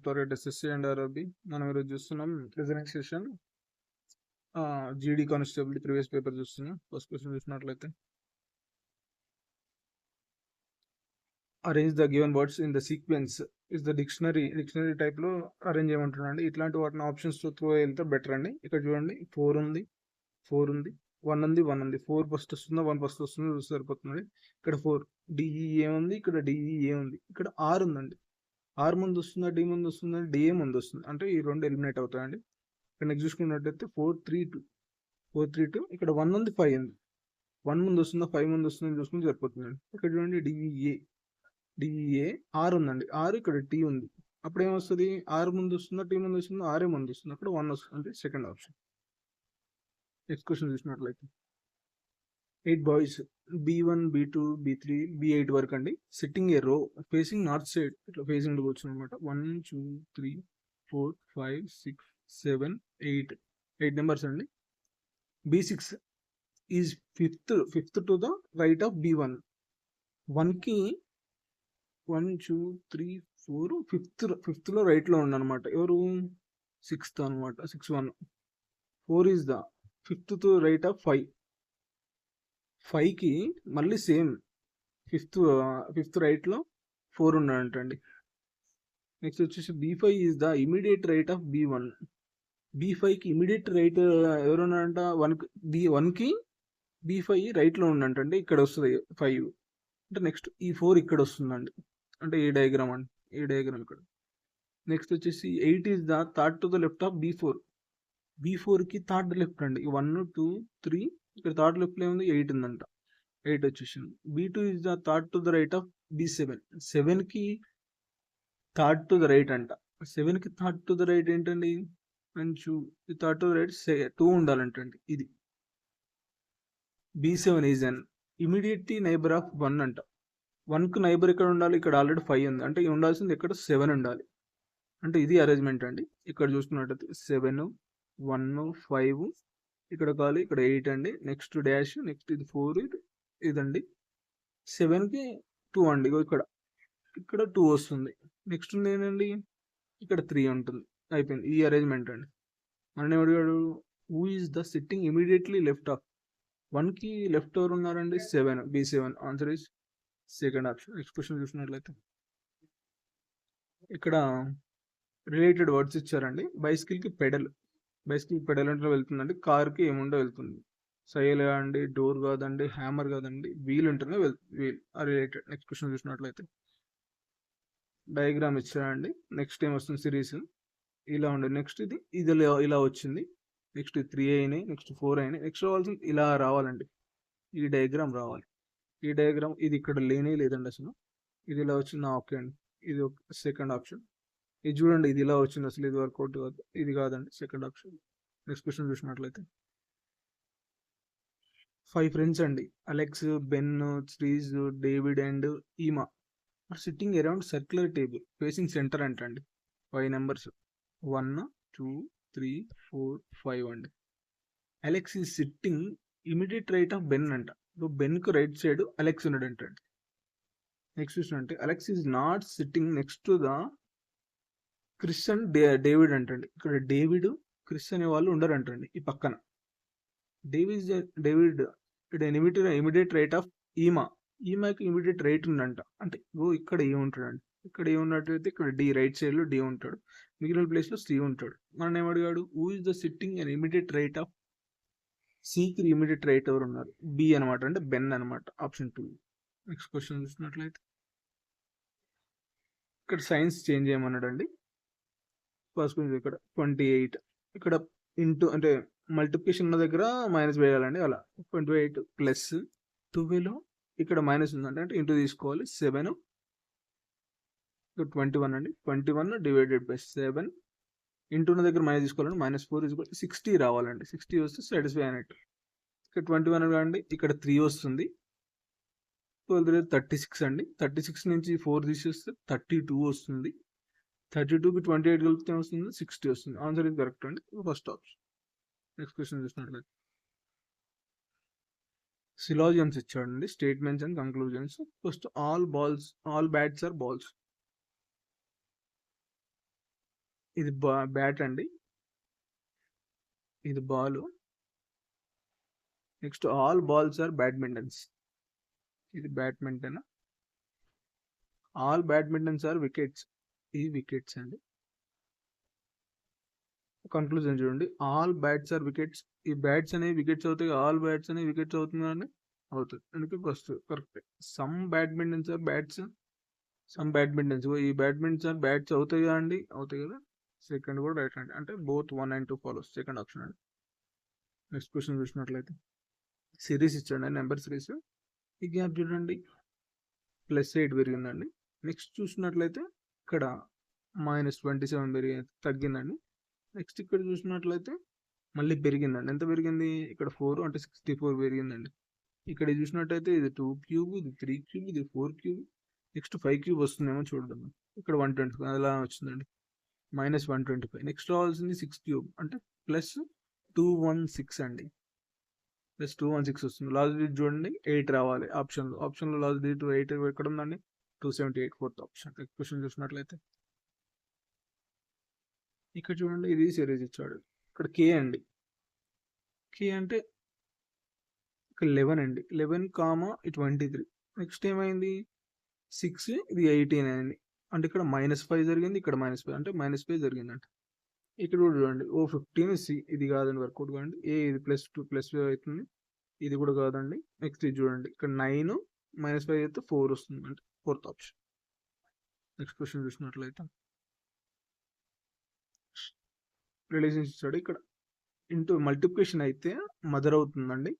త్వరగా SSC and RRB మనం ఈరోజు చూస్తున్నాం రీజనింగ్ సెషన్ జీడీ కానిస్టేబుల్ ప్రీవియస్ పేపర్ చూస్తున్నాం. ఫస్ట్ క్వశ్చన్ చూసినట్లయితే arrange the given words in the sequence is the dictionary type లో అరేంజ్ చేయమంటున్నాండి. ఇట్లాంటి వాటిని ఆప్షన్స్ త్రూ వెళ్తే బెటర్ అండి. ఇక్కడ చూడండి 4 ఉంది, 1 ఉంది, 1 ఉంది. 4 ఫస్ట్ వస్తుందా 1 ఫస్ట్ వస్తుందో చూస్తే సరిపోతుంది. ఇక్కడ 4 డిఈఏ ఉంది, ఇక్కడ డిఈఏ ఉంది, ఇక్కడ ఆర్ ఉందండి. ఆర్ ముందు వస్తుందా డి ముందు వస్తుందా డిఏ ముందు వస్తుంది, అంటే ఈ రెండు ఎలిమినేట్ అవుతాయండి. ఇక్కడ నెక్స్ట్ చూసుకున్నట్టయితే 4 3 2 ఇక్కడ 1 ఉంది 5 ఉంది. 1 ముందు వస్తుందా 5 ముందు వస్తుందని చూసుకుని సరిపోతుందండి. ఇక్కడ చూడండి డిఈఏ ఆర్ ఉందండి, ఆర్ ఇక్కడ టీ ఉంది. అప్పుడు ఏమొస్తుంది, ఆర్ ముందు వస్తుందా టీ ముందు వస్తుందా, ఆర్ఏ ముందు వస్తుంది, అక్కడ 1 వస్తుంది, అంటే సెకండ్ ఆప్షన్. నెక్స్ట్ క్వశ్చన్ చూసినట్లయితే 8 boys B1 B2 B3 B8 వరకు అండి సిట్టింగ్ ఏ రో ఫేసింగ్ నార్త్ సైడ్, ఇట్లా ఫేసింగ్ కూర్చుని అనమాట. 1 2 3 4 5 6 7 8 నెంబర్స్ అండి. B6 is fifth to the right of B1. 1కి 1 2 3 4 ఫిఫ్త్లో రైట్లో ఉండనమాట. ఎవరు 6th అనమాట, 6 1. 4 is the fifth to right of 5. 5కి మళ్ళీ సేమ్ ఫిఫ్త్ రైట్లో 4 ఉన్నాడంటండి. నెక్స్ట్ వచ్చేసి B5 is the immediate right of B1. B5కి ఇమీడియట్ రైట్ ఎవరు ఉన్నాడంట, 1కి B5 రైట్లో ఉండంటండి. ఇక్కడ వస్తుంది 5, అంటే నెక్స్ట్ ఈ 4 ఇక్కడ వస్తుందండి, అంటే ఈ డయాగ్రామ్ అండి, ఈ డయాగ్రామ్ ఇక్కడ. నెక్స్ట్ వచ్చేసి 8 is the third to the left of B4. B4కి థర్డ్ లెఫ్ట్ అండి, 1 2 3, ఇక్కడ థర్డ్ లెఫ్ట్లో ఏముంది 8 ఉందంట, 8 వచ్చేసింది. B2 is the third to the right of B7. 7కి థర్డ్ టు ద రైట్ అంట. 7కి థర్డ్ టు ద రైట్ ఏంటండి, మంచు థర్డ్ టు ద రైట్ 2 ఉండాలంటండి. ఇది B7 is an immediately neighbour of 1 అంట. 1కు నైబర్ ఇక్కడ ఉండాలి, ఇక్కడ ఆల్రెడీ 5 ఉంది, అంటే ఉండాల్సింది ఇక్కడ 7 ఉండాలి, అంటే ఇది అరేంజ్మెంట్ అండి. ఇక్కడ చూసుకున్నట్టయితే 7 1 5 ఇక్కడ కావాలి, ఇక్కడ 8 అండి. నెక్స్ట్ డాష్, నెక్స్ట్ ఇది 4 ఇదండి. 7కి 2 అండి, ఇక్కడ 2 వస్తుంది. నెక్స్ట్ ఉంది ఏంటండి, ఇక్కడ 3 ఉంటుంది. అయిపోయింది ఈ అరేంజ్మెంట్ అండి. మన అడిగాడు who is the sitting immediately left of. 1కి లెఫ్ట్ ఎవరు ఉన్నారండి, 7 B7. Answer is second option. Next question చూసినట్లయితే ఇక్కడ రిలేటెడ్ వర్డ్స్ ఇచ్చారండి. బైసికల్కి పెడల్ అంటే వెళ్తుందండి. కార్కి ఏముండో వెళ్తుంది. సైల్ కాదండి, డోర్ కాదండి, హ్యామర్ కాదండి, వీల్ ఉంటేనే వీల్ రిలేటెడ్. నెక్స్ట్ క్వశ్చన్ చూసినట్లయితే డయాగ్రామ్ ఇచ్చారండి. నెక్స్ట్ ఏం వస్తుంది, సిరీస్ ఇలా ఉండే. నెక్స్ట్ ఇది ఇలా వచ్చింది. నెక్స్ట్ 3 అయినాయి, నెక్స్ట్ 4 అయినాయి. నెక్స్ట్ రావాల్సింది ఇలా రావాలండి, ఈ డయాగ్రామ్ రావాలి. ఈ డయాగ్రామ్ ఇది ఇక్కడ లేదండి అసలు. ఇది ఇలా వచ్చింది, ఓకే అండి, ఇది సెకండ్ ఆప్షన్. ఇది చూడండి, ఇది ఇలా వచ్చింది, అసలు ఇది వర్కౌట్ కాదు, ఇది కాదండి, సెకండ్ ఆప్షన్. నెక్స్ట్ క్వశ్చన్ చూసినట్లయితే 5 ఫ్రెండ్స్ అండి, Alex, Ben, Chris, David and Emma are sitting around circular table facing centre అంటండి. 5 నెంబర్స్ 1 2 3 4 5 అండి. Alex is sitting immediate right of Ben అంట. బెన్కు రైట్ సైడ్ అలెక్స్ ఉన్నాడు అంటండి. నెక్స్ట్ చూసినట్టే Alex is not sitting next to the Chris and David అంటండి. ఇక్కడ David, Chris అనే వాళ్ళు ఉండరు అంటండి ఈ పక్కన. డేవిడ్ ఇమీడియట్ రైట్ ఆఫ్ ఈమాకి ఇమీడియట్ రైట్ ఉందంట, అంటే ఇక్కడ ఏ ఉంటాడండి. ఇక్కడ ఏ ఉన్నట్టయితే ఇక్కడ డి, రైట్ సైడ్ లో డి ఉంటాడు, మిగిలిన ప్లేస్ లో సి ఉంటాడు. మనం ఏమడిగాడు, who is the sitting and immediate right of సికి ఇమీడియట్ రైట్ ఎవరు ఉన్నారు, బి అనమాట, అంటే బెన్ అనమాట, ఆప్షన్ 2. నెక్స్ట్ క్వశ్చన్ చూసినట్లయితే ఇక్కడ సైన్స్ చేంజ్ చేయమన్నాడండి. ఫస్ట్ క్వశ్చన్ ఇక్కడ 28, ఇక్కడ ఇంటూ అంటే మల్టిప్లికేషన్ ఉన్న దగ్గర మైనస్ వేయాలండి. అలా 28 ప్లస్ 12 ఇక్కడ మైనస్ ఉందంటే, అంటే ఇంటూ తీసుకోవాలి. 7 ఇక్కడ 21 అండి, 21 డివైడెడ్ బై 7 ఇంటూ ఉన్న దగ్గర మైనస్ తీసుకోవాలండి. -4 60 రావాలండి. 60 వస్తే సాటిస్ఫై అయినట్టు. ఇక్కడ 21 అండి, ఇక్కడ 3 వస్తుంది. 12 36 అండి. 36 నుంచి 4 తీసేస్తే 32 వస్తుంది. 32కి 28 కలిపితే వస్తుంది 60 వస్తుంది. ఆన్సర్ ఇది కరెక్ట్ అండి, ఫస్ట్ ఆప్షన్. నెక్స్ట్ క్వశ్చన్ చూసినట్లయితే సిలాజియమ్స్ ఇచ్చాడండి, statements and conclusions. First all bats are balls. ఇది బ్యాట్ అండి, ఇది ball. Next all balls are badmintons, ఇది badminton. All badmintons are wickets, ఇది వికెట్స్ అండి. కన్క్లూజన్ చూడండి, ఆల్ బ్యాట్స్ ఆర్ వికెట్స్. ఈ బ్యాట్స్ అనేవి వికెట్స్ అవుతాయి, ఆల్ బ్యాట్స్ అనేవి వికెట్స్ అవుతుందని అవుతుంది. అందుకే first correct. Some badmintons are bats, some badmintons, ఈ బ్యాడ్మింటన్స్ ఆర్ బ్యాట్స్ అవుతాయి కదా అండి, అవుతాయి కదా. సెకండ్ కూడా రైట్ అండి, అంటే both 1 and 2 follows, second option అండి. నెక్స్ట్ క్వశ్చన్ చూసినట్లయితే సిరీస్ ఇచ్చండి, నెంబర్ సిరీస్. ఈ గ్యాప్ చూడండి, +8 పెరిగిందండి. నెక్స్ట్ చూసినట్లయితే ఇక్కడ -27 తగ్గిందండి. నెక్స్ట్ ఇక్కడ చూసినట్లయితే మళ్ళీ పెరిగిందండి. ఎంత పెరిగింది? ఇక్కడ 4 అంటే 64 పెరిగిందండి. ఇక్కడ చూసినట్టయితే ఇది 2 క్యూబ్, ఇది 3 క్యూబ్, ఇది 4 క్యూబ్, నెక్స్ట్ 5 క్యూబ్ వస్తుందేమో చూద్దాం. ఇక్కడ 120 అలా వచ్చిందండి, -125. నెక్స్ట్ రావాల్సింది 6 క్యూబ్ అంటే +216 అండి, +216 వస్తుంది. లాస్ట్ డిజిట్ చూడండి 8 రావాలి ఆప్షన్లో లాస్ట్ డిజిట్ 8 ఎక్కడ ఉందండి? 278, ఫోర్త్ ఆప్షన్. క్వశ్చన్ చూసినట్లయితే ఇక్కడ చూడండి, ఇది సిరీస్ ఇచ్చాడు. ఇక్కడ కే అండి, కే అంటే ఇక్కడ 11 అండి, 11, 23. నెక్స్ట్ ఏమైంది? 6, ఇది 18 అయింది. అంటే ఇక్కడ -5 జరిగింది, ఇక్కడ -5 అంటే -5 జరిగిందంట. ఇక్కడ కూడా చూడండి, 15 సి, ఇది కాదండి, వర్కౌట్ కాదండి. ఇది +2 అవుతుంది, ఇది కూడా కాదండి. నెక్స్ట్ ఇది చూడండి, ఇక్కడ 9 -5 అయితే 4 వస్తుంది, అంటే ఫోర్త్ ఆప్షన్. నెక్స్ట్ క్వశ్చన్ చూసినట్లయితే రిలేషన్స్ ఇచ్చాడు. ఇక్కడ ఇంటూ మల్టిప్లికేషన్ అయితే మదర్ అవుతుందండి,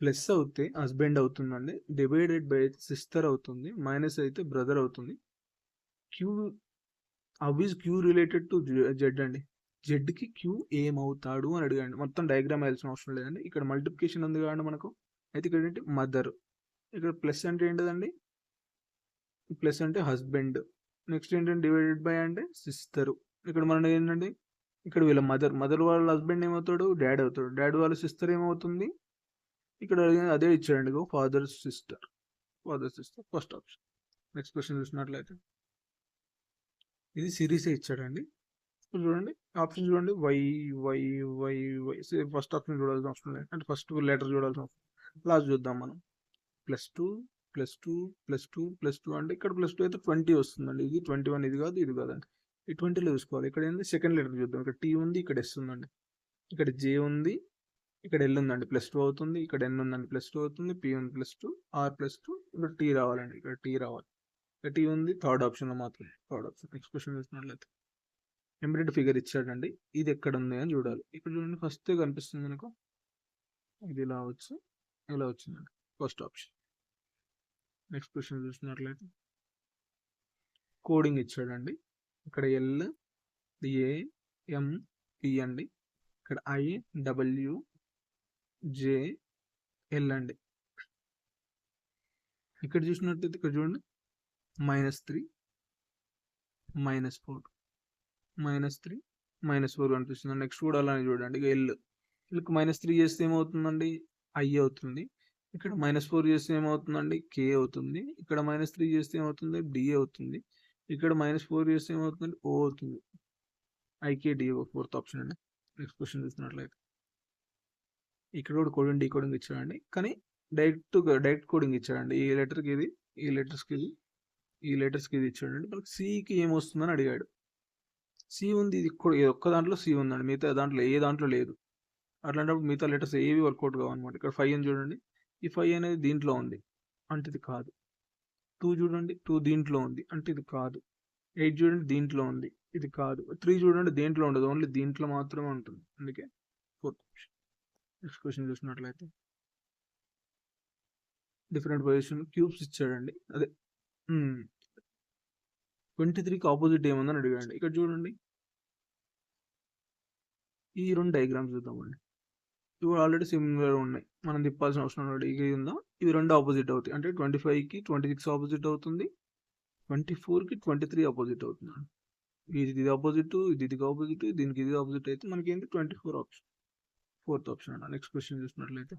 ప్లస్ అవుతే హస్బెండ్ అవుతుందండి, డివైడెడ్ బై అయితే సిస్టర్ అవుతుంది, మైనస్ అయితే బ్రదర్ అవుతుంది. Q, how is Q related to Z అండి, జెడ్కి క్యూ ఏమవుతాడు అని అడిగాండి. మొత్తం డయాగ్రామ్ వేయాల్సిన అవసరం లేదండి. ఇక్కడ మల్టిప్లికేషన్ ఉంది కాబట్టి మనకు, అయితే ఇక్కడ ఏంటి? మదర్. ఇక్కడ ప్లస్ అంటే ఏంటిదండి? ప్లస్ అంటే హస్బెండ్. నెక్స్ట్ ఏంటంటే డివైడెడ్ బై అంటే సిస్టర్. ఇక్కడ మనం ఏంటండి, ఇక్కడ వీళ్ళ మదర్ వాళ్ళ హస్బెండ్ ఏమవుతాడు? డాడ్ అవుతాడు. డాడ్ వాళ్ళ సిస్టర్ ఏమవుతుంది? ఇక్కడ అదే ఇచ్చాడండి, father sister, first option. Next question చూసినట్లయితే ఇది సిరీస్ ఇచ్చాడండి. చూడండి ఆప్షన్ చూడండి, why why why why. First option చూడాల్సిన అవసరం లేదు, అంటే ఫస్ట్ లెటర్ చూడాల్సిన అవసరం. లాస్ట్ చూద్దాం మనం. +2 +2 +2 +2 అంటే ఇక్కడ +2 అయితే 20 వస్తుందండి. ఇది 21, ఇది కాదు, ఇది కాదండి. ఈ 20లో చూసుకోవాలి. ఇక్కడ ఏంది? సెకండ్ లెటర్ చూద్దాం. ఇక్కడ టీ ఉంది, ఇక్కడ ఎస్ ఉందండి, ఇక్కడ జే ఉంది, ఇక్కడ ఎల్ ఉందండి, +2 అవుతుంది. ఇక్కడ ఎన్ ఉందండి, +2 అవుతుంది. పి ఉంది, +2, ఆర్ +2. ఇక్కడ టీ రావాలండి, ఇక్కడ టీ రావాలి. ఇక్కడ టీ ఉంది, థర్డ్ ఆప్షన్లో మాత్రమే, థర్డ్ ఆప్షన్. నెక్స్ట్ క్వశ్చన్ చూసినట్లయితే ఎంబెడెడ్ ఫిగర్ ఇచ్చాడండి, ఇది ఎక్కడ ఉంది అని చూడాలి. ఇక్కడ చూడండి, ఫస్ట్ కనిపిస్తుంది మనకు, ఇది ఇలా వచ్చు, ఇలా వచ్చిందండి, ఫస్ట్ ఆప్షన్. నెక్స్ట్ క్వశ్చన్ చూసినట్లయితే కోడింగ్ ఇచ్చాడండి. ఇక్కడ ఎల్, ఏ, ఎం, పి అండి. ఇక్కడ ఐ, డబ్ల్యూ, జే, ఎల్ అండి. ఇక్కడ చూసినట్లయితే ఇక్కడ చూడండి, -3 -4 -3 -4 కనిపిస్తుంది. నెక్స్ట్ కూడా అలానే చూడండి, ఎల్, వీళ్ళకి -3 చేస్తే ఏమవుతుందండి? ఐ అవుతుంది. ఇక్కడ -4 చేస్తే ఏమవుతుందండి? కే అవుతుంది. ఇక్కడ -3 చేస్తే ఏమవుతుంది? డి అవుతుంది. ఇక్కడ -4 చేస్తే ఏమవుతుంది? ఓ అవుతుంది. ఐకే డిఓ, ఫోర్త్ ఆప్షన్ అండి. నెక్స్ట్ క్వశ్చన్ చూసినట్లయితే ఇక్కడ కూడా కోడింగ్ డీకోడింగ్ ఇచ్చాడండి, కానీ డైరెక్ట్ కోడింగ్ ఇచ్చాడండి. ఈ లెటర్కి ఇది, ఈ లెటర్స్కి ఇది, ఈ లెటర్స్కి ఇది ఇచ్చాడండి. మనకి సికి ఏమొస్తుందని అడిగాడు. సి ఉంది, ఇది ఒక్క దాంట్లో సి ఉందండి, మిగతా దాంట్లో ఏ దాంట్లో లేదు. అట్లాంటప్పుడు మిగతా లెటర్స్ ఏవి వర్కౌట్ కావన్నమాట. ఇక్కడ 5 అని చూడండి, ఈ 5 అనేది దీంట్లో ఉంది, అంటే ఇది కాదు. 2 చూడండి, 2 దీంట్లో ఉంది, అంటే ఇది కాదు. 8 చూడండి, దీంట్లో ఉంది, ఇది కాదు. 3 చూడండి, దేంట్లో ఉండదు, ఓన్లీ దీంట్లో మాత్రమే ఉంటుంది, అందుకే ఫోర్త్ ఆప్షన్. నెక్స్ట్ క్వశ్చన్ చూసినట్లయితే డిఫరెంట్ పొజిషన్ క్యూబ్స్ ఇచ్చాడండి. అదే 23కి ఆపోజిట్ ఏముందని అడిగాడండి. ఇక్కడ చూడండి, ఈ 2 డయాగ్రామ్స్ చూద్దామండి. ఇవి ఆల్రెడీ సిమిలర్ ఉన్నాయి, మనం తిప్పాల్సిన అవసరం లేదు. ఇది ఉందా, ఇవి 2 ఆపోజిట్ అవుతాయి, అంటే 25కి 26 ఆపోజిట్ అవుతుంది, 24కి 23 ఆపోజిట్ అవుతుంది. ఇది ఆపోజిట్, ఇది ఆపోజిట్, దీనికి ఇది ఆపోజిట్ అయితే మనకి ఏంటి? 24 ఆప్షన్, ఫోర్త్ ఆప్షన్ అన్న. నెక్స్ట్ క్వశ్చన్ చూసినట్లయితే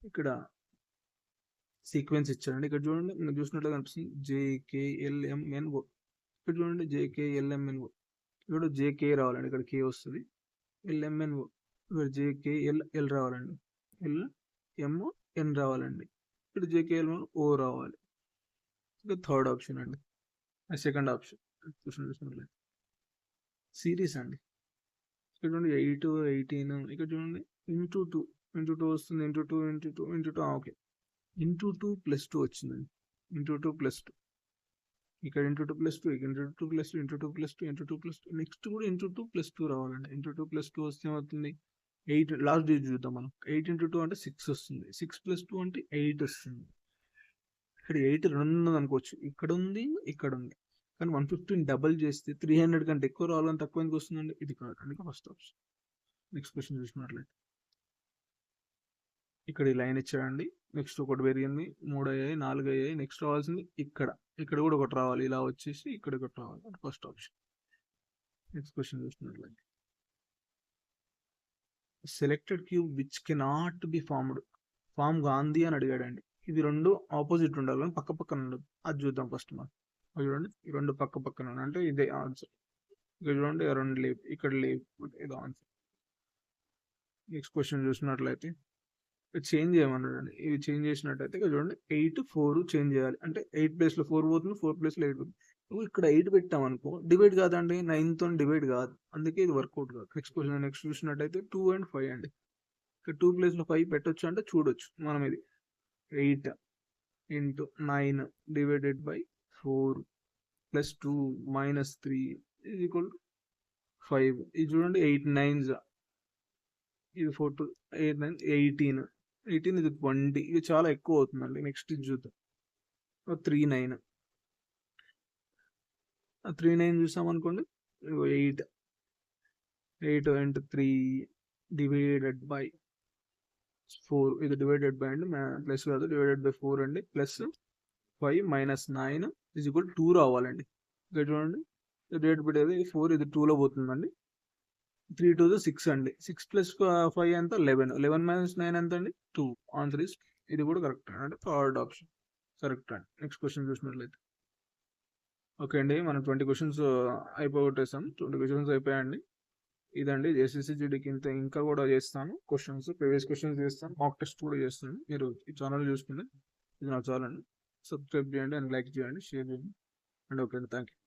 ఇక్కడ సీక్వెన్స్ ఇచ్చారండి. ఇక్కడ చూడండి, మీకు చూసినట్లుగా కనిపిస్తుంది, జేకేఎల్ఎంఎన్ఓ ఇక్కడ చూడండి జేకే ఎల్ఎంఎన్ఓ, ఇక్కడ జేకే రావాలండి, ఇక్కడ కే వస్తుంది. ఎల్ఎంఎన్ఓ, ఇక్కడ జేకే ఎల్ రావాలండి, ఎల్ఎంఎన్ రావాలండి, ఇక్కడ జేకే ఎల్ఎంఓ రావాలి. ఇక్కడ థర్డ్ ఆప్షన్ అండి, సెకండ్ ఆప్షన్ చూసినట్లయితే సిరీస్ అండి. ఇక్కడ చూడండి 8, 18, ఇక్కడ చూడండి ఇంటూ 2 వస్తుంది, ఇంటూ టూ ఓకే, ఇంటూ 2+2 వచ్చిందండి, ఇంటూ 2+2, ఇక్కడ into 2+2, into 2+2, into 2+2, into 2+2, next కూడా ఇంటూ 2+2 రావాలండి. ఇంటూ 2+2 వస్తే ఏమవుతుంది, 8. లాస్ట్ డిజిట్ చూద్దాం మనం. 8 × 2 అంటే 6 వస్తుంది, 6+2 అంటే 8 వస్తుంది. ఇక్కడ 8 రెండు అనుకోవచ్చు, ఇక్కడ ఉంది, ఇక్కడ ఉంది, కానీ 115 డబల్ చేస్తే 300 కంటే ఎక్కువ రావాలని తక్కువ ఎందుకు వస్తుందండి, ఇది కాదు, అందుకే ఫస్ట్ ఆప్షన్. నెక్స్ట్ క్వశ్చన్ చూసినట్లయితే ఇక్కడ ఈ లైన్ ఇచ్చాడండి, నెక్స్ట్ ఒకటి పెరిగింది, 3 అయ్యాయి, 4 అయ్యాయి, నెక్స్ట్ రావాల్సింది ఇక్కడ కూడా ఒకటి రావాలి, ఇలా వచ్చేసి ఇక్కడ ఒకటి రావాలి, ఫస్ట్ ఆప్షన్. నెక్స్ట్ క్వశ్చన్ చూసినట్లయితే selected cube which cannot be form Gandhi అని అడిగాడండి. ఇది రెండు ఆపోజిట్ ఉండాలి, కానీ పక్క పక్కన ఉండదు, అది చూద్దాం ఫస్ట్ మనం. చూడండి ఈ రెండు పక్క పక్కన అంటే ఇదే ఆన్సర్. ఇక్కడ చూడండి రెండు లేవు, ఇక్కడ లేవు, ఇదే ఆన్సర్. నెక్స్ట్ క్వశ్చన్ చూసినట్లయితే చేంజ్ చేయమన్నాడు. ఇవి చేంజ్ చేసినట్టయితే ఇక్కడ చూడండి 8, 4 చేంజ్ చేయాలి, అంటే 8 ప్లేస్లో 4 పోతుంది, 4 ప్లేస్లో 8 పోతుంది. నువ్వు ఇక్కడ 8 పెట్టామనుకో డివైడ్ కాదండి, 9తో డివైడ్ కాదు, అందుకే ఇది వర్కౌట్ కాదు. నెక్స్ట్ చూసినట్టయితే 2 and 5 అండి. ఇక్కడ 2 ప్లేస్లో 5 పెట్టొచ్చు అంటే చూడొచ్చు మనం. ఇది 8 × 9 డివైడెడ్ బై 4 + 2 - 3 = 5. ఇది చూడండి 8 9s, ఇది 4 2 8 9 18, ఇది 20, ఇది చాలా ఎక్కువ అవుతుందండి. నెక్స్ట్ ఇది చూద్దాం 3 9, 3 9 చూసామనుకోండి, 8 × 3 డివైడెడ్ బై 4, ఇది డివైడెడ్ బై అండి, ప్లస్ కాదు, డివైడెడ్ బై 4 అండి, ప్లస్ 5 - 9 = 2 రావాలండి. ఇక్కడ చూడండి డివైడ్ పెట్టేది 4, ఇది 2లో పోతుందండి. 3 2 6 అండి, 6 + 5 ఎంత 11, 11 - 9 ఎంత అండి 2. ఆన్సర్ ఇస్ ఇది కూడా కరెక్ట్ అంటే థర్డ్ ఆప్షన్ కరెక్ట్ అండి. నెక్స్ట్ క్వశ్చన్ చూసినట్లయితే ఓకే అండి, మనం 20 క్వశ్చన్స్ అయిపోగొట్టేసాం. 20 క్వశ్చన్స్ అయిపోయాయండి. ఇదండి JCCGDకి ఇంకా కూడా చేస్తాను క్వశ్చన్స్, ప్రీవియస్ క్వశ్చన్స్ చేస్తాను, మాక్ టెస్ట్ కూడా చేస్తాను. మీరు ఈ ఛానల్ చూసుకుంటే ఇది నాకు చాలండి. సబ్స్క్రైబ్ చేయండి అండ్ లైక్ చేయండి, షేర్ చేయండి అండ్ ఓకే అండి, థ్యాంక్ యూ.